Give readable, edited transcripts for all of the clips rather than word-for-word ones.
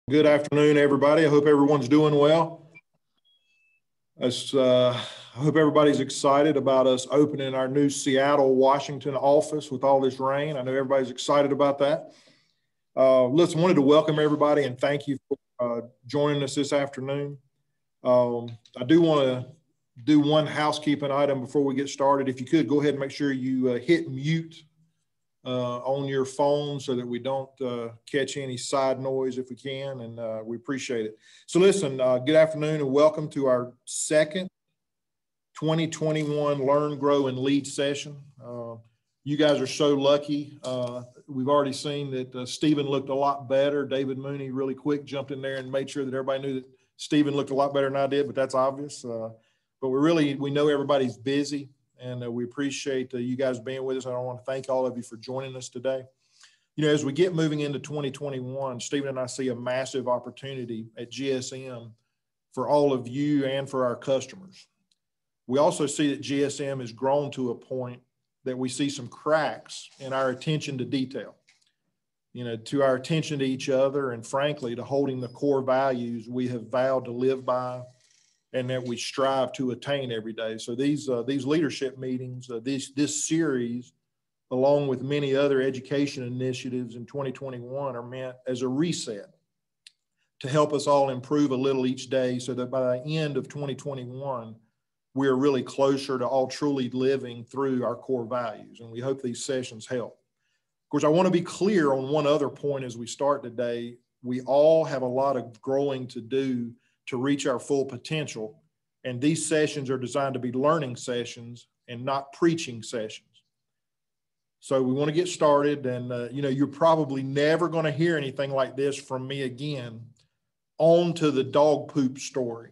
Good afternoon, everybody. I hope everyone's doing well. I hope everybody's excited about us opening our new Seattle, Washington office with all this rain. I know everybody's excited about that. Listen, wanted to welcome everybody and thank you for joining us this afternoon. I do want to do one housekeeping item before we get started. If you could, go ahead and make sure you hit mute on your phone so that we don't catch any side noise if we can, and we appreciate it. So listen, good afternoon and welcome to our second 2021 Learn, Grow, and Lead session. You guys are so lucky. We've already seen that Stephen looked a lot better. David Mooney really quick jumped in there and made sure that everybody knew that Stephen looked a lot better than I did, but that's obvious. But we know everybody's busy. And we appreciate you guys being with us. I want to thank all of you for joining us today. You know, as we get moving into 2021, Stephen and I see a massive opportunity at GSM for all of you and for our customers. We also see that GSM has grown to a point that we see some cracks in our attention to detail, you know, to our attention to each other, and frankly, to holding the core values we have vowed to live by and that we strive to attain every day. So these leadership meetings, this series, along with many other education initiatives in 2021, are meant as a reset to help us all improve a little each day so that by the end of 2021, we are really closer to all truly living through our core values. And we hope these sessions help. Of course, I want to be clear on one other point as we start today. We all have a lot of growing to do to reach our full potential. And these sessions are designed to be learning sessions and not preaching sessions. So we want to get started, and you know, you're probably never going to hear anything like this from me again. On to the dog poop story.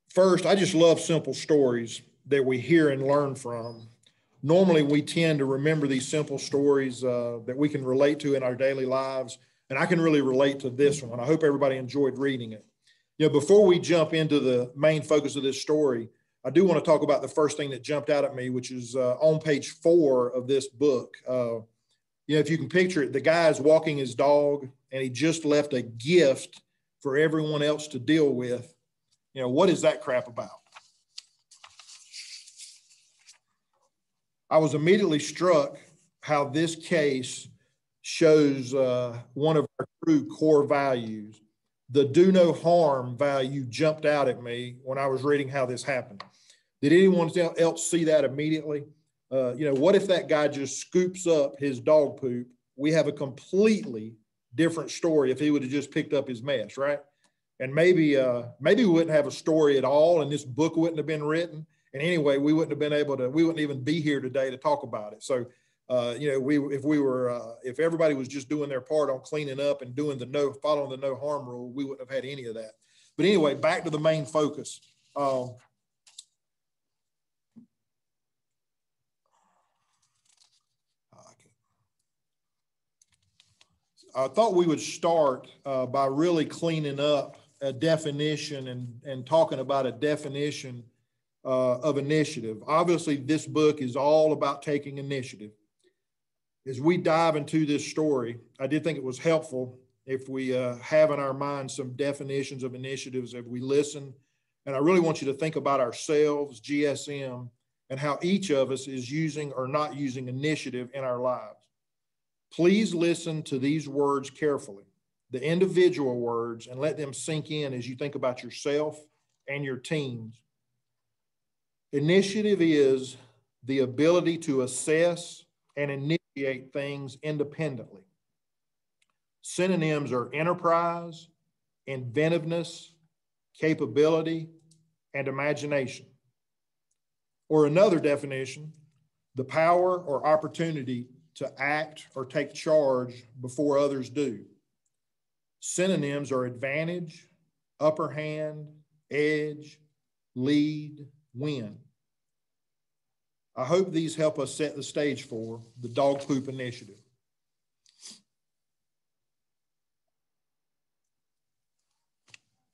First, I just love simple stories that we hear and learn from. Normally, we tend to remember these simple stories that we can relate to in our daily lives, and I can really relate to this one. I hope everybody enjoyed reading it. You know, before we jump into the main focus of this story, I do want to talk about the first thing that jumped out at me, which is on page 4 of this book. You know, if you can picture it, the guy is walking his dog, and he just left a gift for everyone else to deal with. You know, what is that crap about? I was immediately struck how this case shows one of our true core values. The do no harm value jumped out at me when I was reading how this happened. Did anyone else see that immediately? You know, what if that guy just scoops up his dog poop? We have a completely different story if he would have just picked up his mess, right? And maybe we wouldn't have a story at all, and this book wouldn't have been written. And anyway, we wouldn't even be here today to talk about it. So, you know, if everybody was just doing their part on cleaning up and following the no harm rule, we wouldn't have had any of that. But anyway, back to the main focus. I thought we would start by really cleaning up a definition and talking about a definition of initiative. Obviously, this book is all about taking initiative. As we dive into this story, I did think it was helpful if we have in our mind some definitions of initiatives as we listen. And I really want you to think about ourselves, GSM, and how each of us is using or not using initiative in our lives. Please listen to these words carefully, the individual words, and let them sink in as you think about yourself and your teams. Initiative is the ability to assess and initiate things independently. Synonyms are enterprise, inventiveness, capability, and imagination. Or another definition, the power or opportunity to act or take charge before others do. Synonyms are advantage, upper hand, edge, lead, win. I hope these help us set the stage for the dog poop initiative.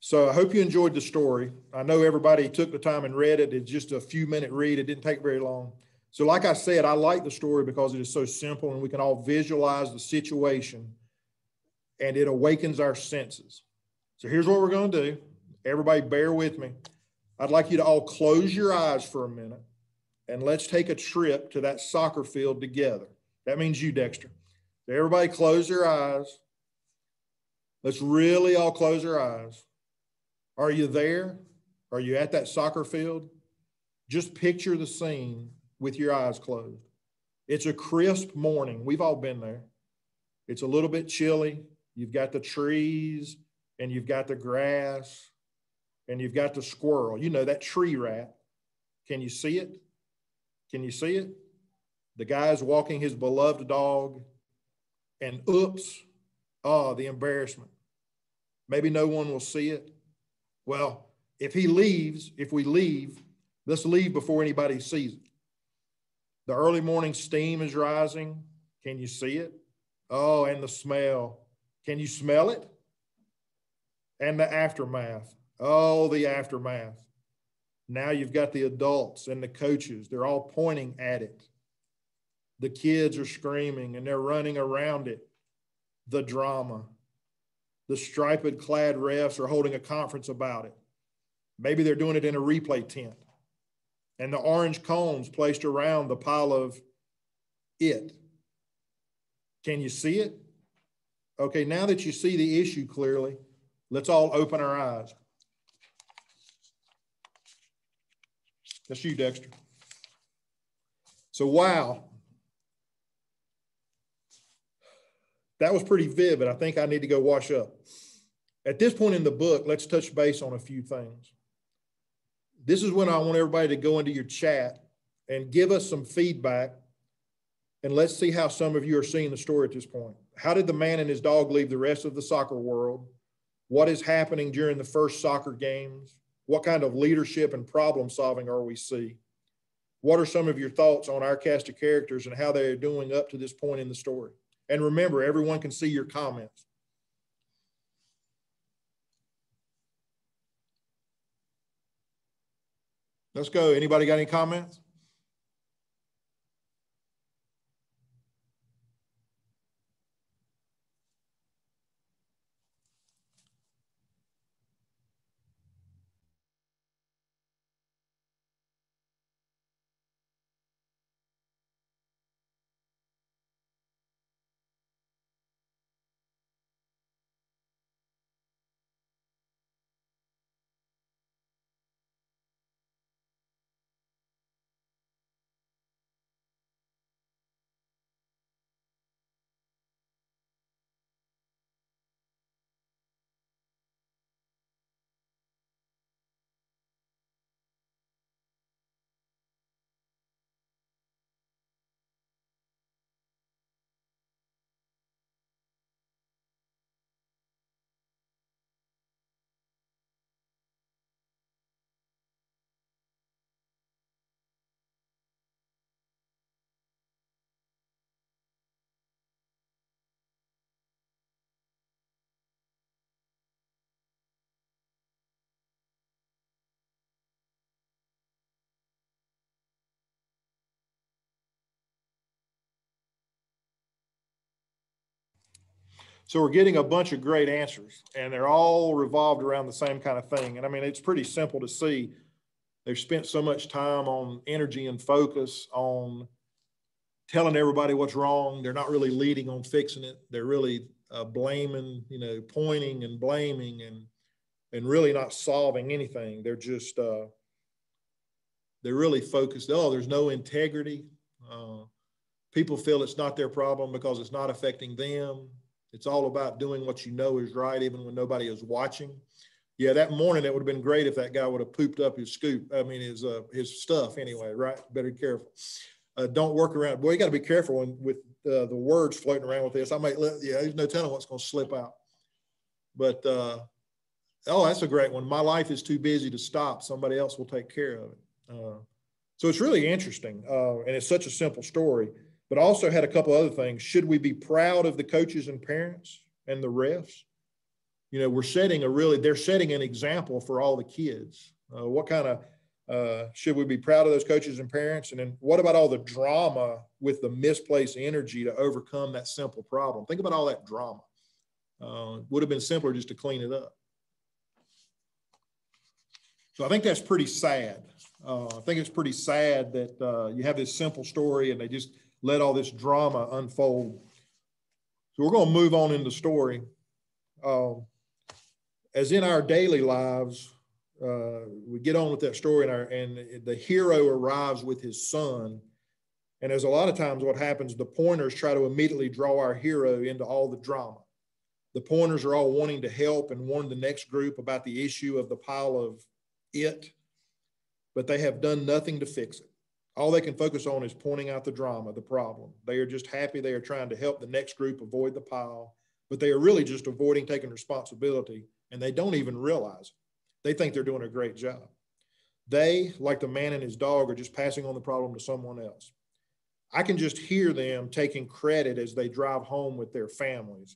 So I hope you enjoyed the story. I know everybody took the time and read it. It's just a few minute read. It didn't take very long. So like I said, I like the story because it is so simple and we can all visualize the situation and it awakens our senses. So here's what we're going to do. Everybody bear with me. I'd like you to all close your eyes for a minute and let's take a trip to that soccer field together. That means you, Dexter. So everybody close their eyes. Let's really all close our eyes. Are you there? Are you at that soccer field? Just picture the scene with your eyes closed. It's a crisp morning. We've all been there. It's a little bit chilly. You've got the trees and you've got the grass and you've got the squirrel. You know, that tree rat. Can you see it? Can you see it? The guy's walking his beloved dog and oops, the embarrassment. Maybe no one will see it. Well, if we leave, let's leave before anybody sees it. The early morning steam is rising. Can you see it? Oh, and the smell. Can you smell it? And the aftermath. Oh, the aftermath. Now you've got the adults and the coaches. They're all pointing at it. The kids are screaming and they're running around it. The drama. The striped clad refs are holding a conference about it. Maybe they're doing it in a replay tent. And the orange cones placed around the pile of it. Can you see it? Okay, now that you see the issue clearly, let's all open our eyes. That's you, Dexter. So, wow. That was pretty vivid. I think I need to go wash up. At this point in the book, let's touch base on a few things. This is when I want everybody to go into your chat and give us some feedback. And let's see how some of you are seeing the story at this point. How did the man and his dog leave the rest of the soccer world? What is happening during the first soccer games? What kind of leadership and problem solving are we seeing? What are some of your thoughts on our cast of characters and how they are doing up to this point in the story? And remember, everyone can see your comments. Let's go. Anybody got any comments? So we're getting a bunch of great answers, and they're all revolved around the same kind of thing. And I mean, it's pretty simple to see. They've spent so much time on energy and focus on telling everybody what's wrong. They're not really leading on fixing it. They're really blaming, pointing and blaming and really not solving anything. They're just, they're really focused. Oh, there's no integrity. People feel it's not their problem because it's not affecting them. It's all about doing what you know is right, even when nobody is watching. Yeah, that morning, it would have been great if that guy would have pooped up his scoop. I mean, his stuff anyway, right? Better be careful. Don't work around. Boy, you got to be careful with the words floating around with this. There's no telling what's going to slip out. But, that's a great one. My life is too busy to stop. Somebody else will take care of it. So it's really interesting. And it's such a simple story. But also had a couple other things. Should we be proud of the coaches and parents and the refs? you know, they're setting an example for all the kids. What kind of, should we be proud of those coaches and parents? And then what about all the drama with the misplaced energy to overcome that simple problem? Think about all that drama. Would have been simpler just to clean it up. So I think that's pretty sad. I think it's pretty sad that you have this simple story and they just let all this drama unfold. So we're going to move on in the story. As in our daily lives, we get on with that story and the hero arrives with his son. And as a lot of times what happens, the pointers try to immediately draw our hero into all the drama. The pointers are all wanting to help and warn the next group about the issue of the pile of it, but they have done nothing to fix it. All they can focus on is pointing out the drama, the problem. They are just happy they are trying to help the next group avoid the pile, but they are really just avoiding taking responsibility, and they don't even realize it. They think they're doing a great job. They, like the man and his dog, are just passing on the problem to someone else. I can just hear them taking credit as they drive home with their families.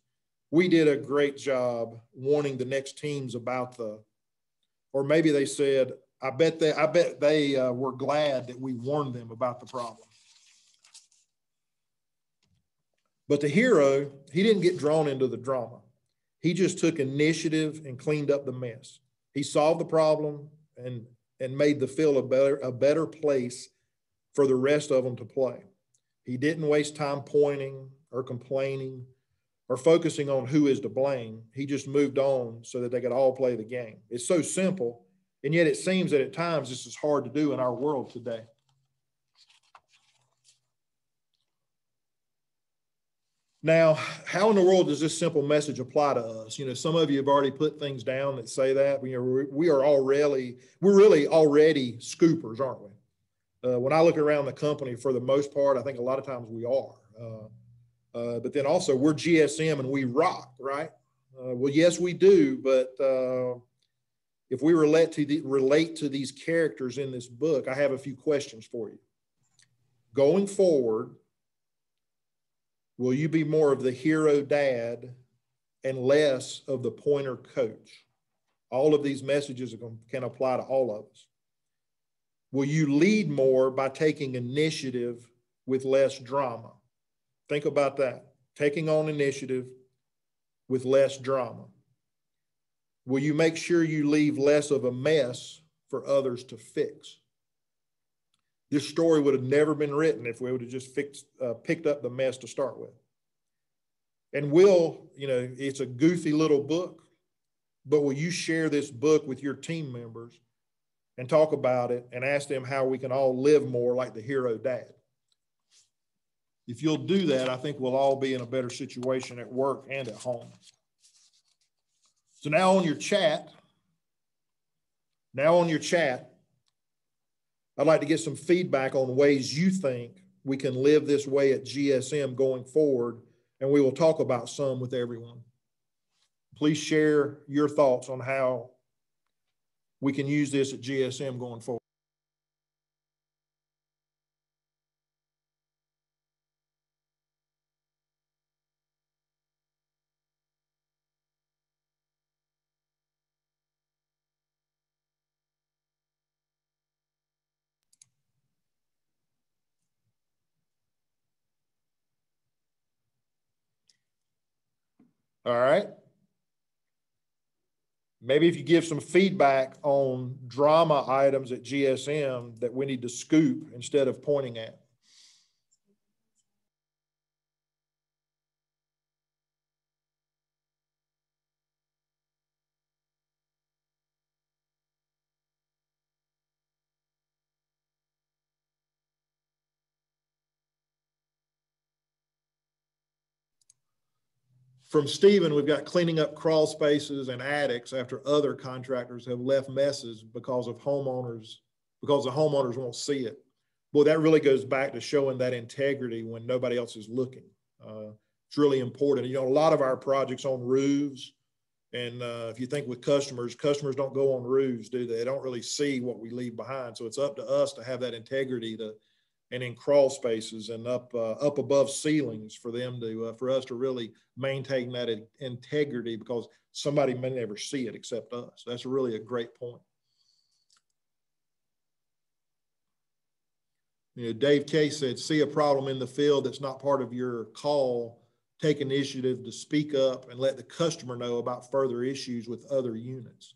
We did a great job warning the next teams about or maybe they said, I bet they were glad that we warned them about the problem. But the hero, he didn't get drawn into the drama. He just took initiative and cleaned up the mess. He solved the problem and made the field a better place for the rest of them to play. He didn't waste time pointing or complaining or focusing on who is to blame. He just moved on so that they could all play the game. It's so simple, and yet it seems that at times this is hard to do in our world today. Now, how in the world does this simple message apply to us? You know, some of you have already put things down that say that. You know, we're really already scoopers, aren't we? When I look around the company, for the most part, I think a lot of times we are. But then also we're GSM and we rock, right? Well, yes, we do. But if we relate to these characters in this book, I have a few questions for you. Going forward, will you be more of the hero dad and less of the pointer coach? All of these messages can apply to all of us. Will you lead more by taking initiative with less drama? Think about that. Taking on initiative with less drama. Will you make sure you leave less of a mess for others to fix? This story would have never been written if we would have just picked up the mess to start with. And it's a goofy little book, but will you share this book with your team members and talk about it and ask them how we can all live more like the hero dad? If you'll do that, I think we'll all be in a better situation at work and at home. So now on your chat, I'd like to get some feedback on ways you think we can live this way at GSM going forward, and we will talk about some with everyone. Please share your thoughts on how we can use this at GSM going forward. All right. Maybe if you give some feedback on drama items at GSM that we need to scoop instead of pointing at. From Stephen, we've got cleaning up crawl spaces and attics after other contractors have left messes because the homeowners won't see it. Boy, that really goes back to showing that integrity when nobody else is looking. It's really important. You know, a lot of our projects on roofs, and if you think with customers don't go on roofs, do they? They don't really see what we leave behind. So it's up to us to have that integrity and in crawl spaces and up above ceilings for us to really maintain that integrity, because somebody may never see it except us. That's really a great point. You know, Dave Case said, see a problem in the field that's not part of your call, take initiative to speak up and let the customer know about further issues with other units.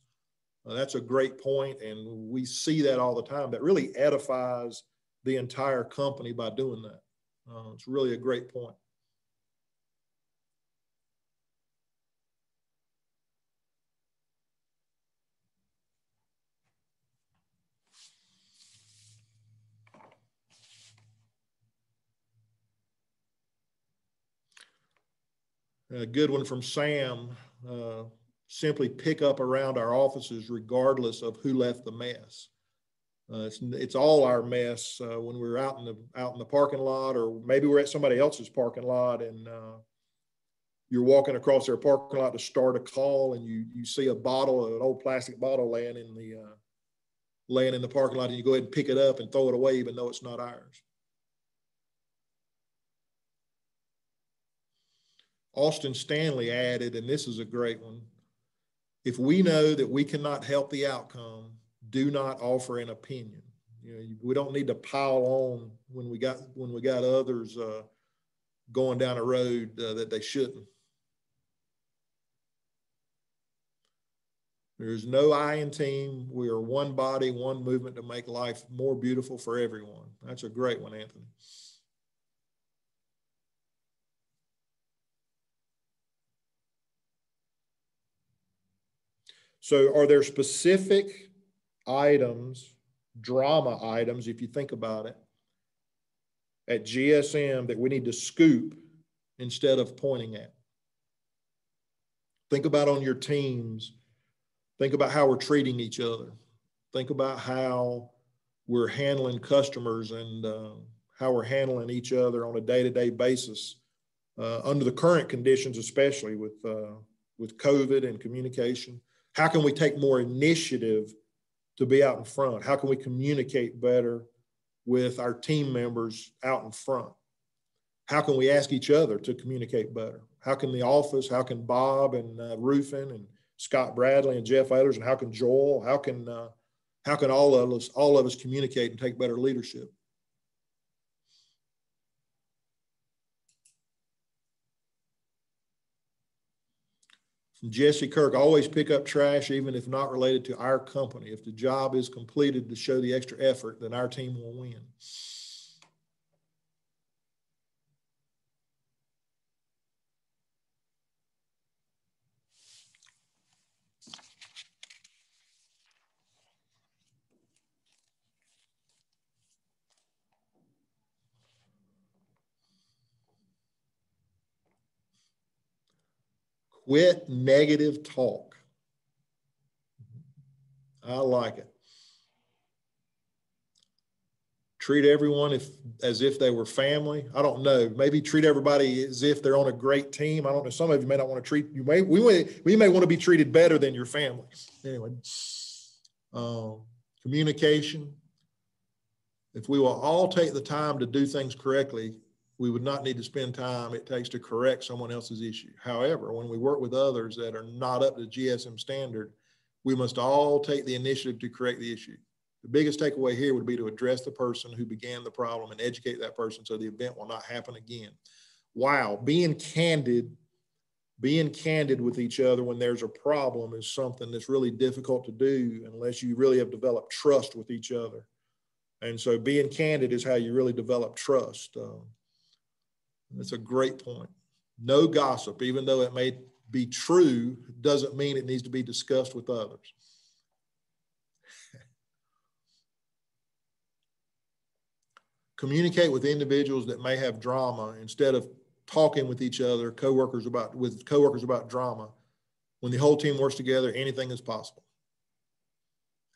That's a great point, and we see that all the time. That really edifies the entire company by doing that. It's really a great point. A good one from Sam, simply pick up around our offices regardless of who left the mess. It's all our mess when we're out in the parking lot, or maybe we're at somebody else's parking lot and you're walking across their parking lot to start a call, and you see a bottle, an old plastic bottle laying in the parking lot, and you go ahead and pick it up and throw it away even though it's not ours. Austin Stanley added, and this is a great one, if we know that we cannot help the outcome, do not offer an opinion. You know, we don't need to pile on when we got others going down a road that they shouldn't. There's no I in team. We are one body, one movement to make life more beautiful for everyone. That's a great one, Anthony. So are there specific items, drama items, if you think about it, at GSM that we need to scoop instead of pointing at? Think about on your teams. Think about how we're treating each other. Think about how we're handling customers and how we're handling each other on a day-to-day basis under the current conditions, especially with COVID and communication. How can we take more initiative to be out in front? How can we communicate better with our team members out in front? How can we ask each other to communicate better? How can the office, how can Bob and Rufin and Scott Bradley and Jeff Ehlers, and how can Joel, how can all of us communicate and take better leadership? From Jesse Kirk, always pick up trash, even if not related to our company. If the job is completed to show the extra effort, then our team will win. Quit negative talk. I like it. Treat everyone as if they were family. I don't know. Maybe treat everybody as if they're on a great team. I don't know. Some of you may not want to treat you. We may want to be treated better than your family. Anyway, communication. If we will all take the time to do things correctly, we would not need to spend time it takes to correct someone else's issue. However, when we work with others that are not up to GSM standard, we must all take the initiative to correct the issue. The biggest takeaway here would be to address the person who began the problem and educate that person so the event will not happen again. Wow, being candid with each other when there's a problem is something that's really difficult to do unless you really have developed trust with each other. And so being candid is how you really develop trust. That's a great point. No gossip, even though it may be true, doesn't mean it needs to be discussed with others. Communicate with individuals that may have drama instead of talking with each other, coworkers about drama. When the whole team works together, anything is possible.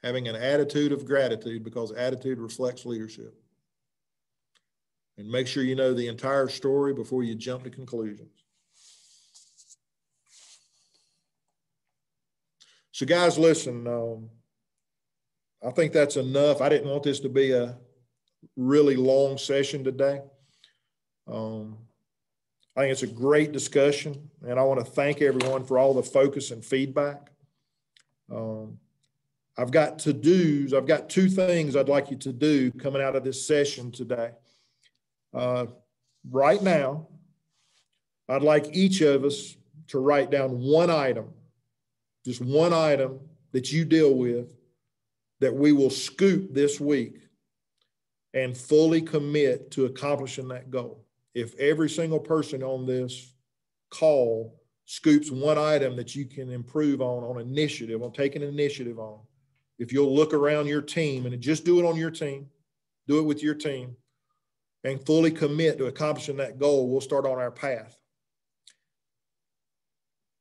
Having an attitude of gratitude, because attitude reflects leadership. And make sure you know the entire story before you jump to conclusions. So guys, listen, I think that's enough. I didn't want this to be a really long session today. I think it's a great discussion, and I want to thank everyone for all the focus and feedback. I've got to-dos. I've got 2 things I'd like you to do coming out of this session today. Right now, I'd like each of us to write down one item, just one item that you deal with that we will scoop this week and fully commit to accomplishing that goal. If every single person on this call scoops one item that you can improve on initiative, on taking initiative on, if you'll look around your team and just do it on your team, do it with your team, and fully commit to accomplishing that goal, we'll start on our path.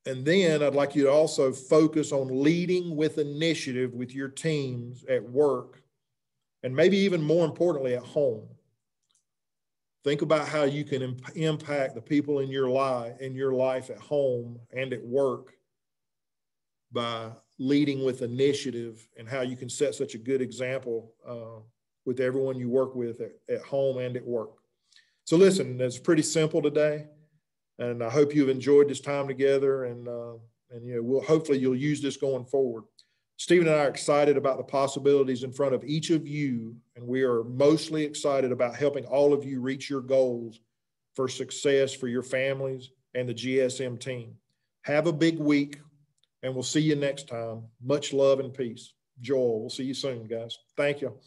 And then I'd like you to also focus on leading with initiative with your teams at work, and maybe even more importantly, at home. Think about how you can impact the people in your life at home and at work by leading with initiative, and how you can set such a good example with everyone you work with at home and at work. So listen, it's pretty simple today, and I hope you've enjoyed this time together, and hopefully you'll use this going forward. Stephen and I are excited about the possibilities in front of each of you, and we are mostly excited about helping all of you reach your goals for success for your families and the GSM team. Have a big week, and we'll see you next time. Much love and peace. Joel, we'll see you soon, guys. Thank you.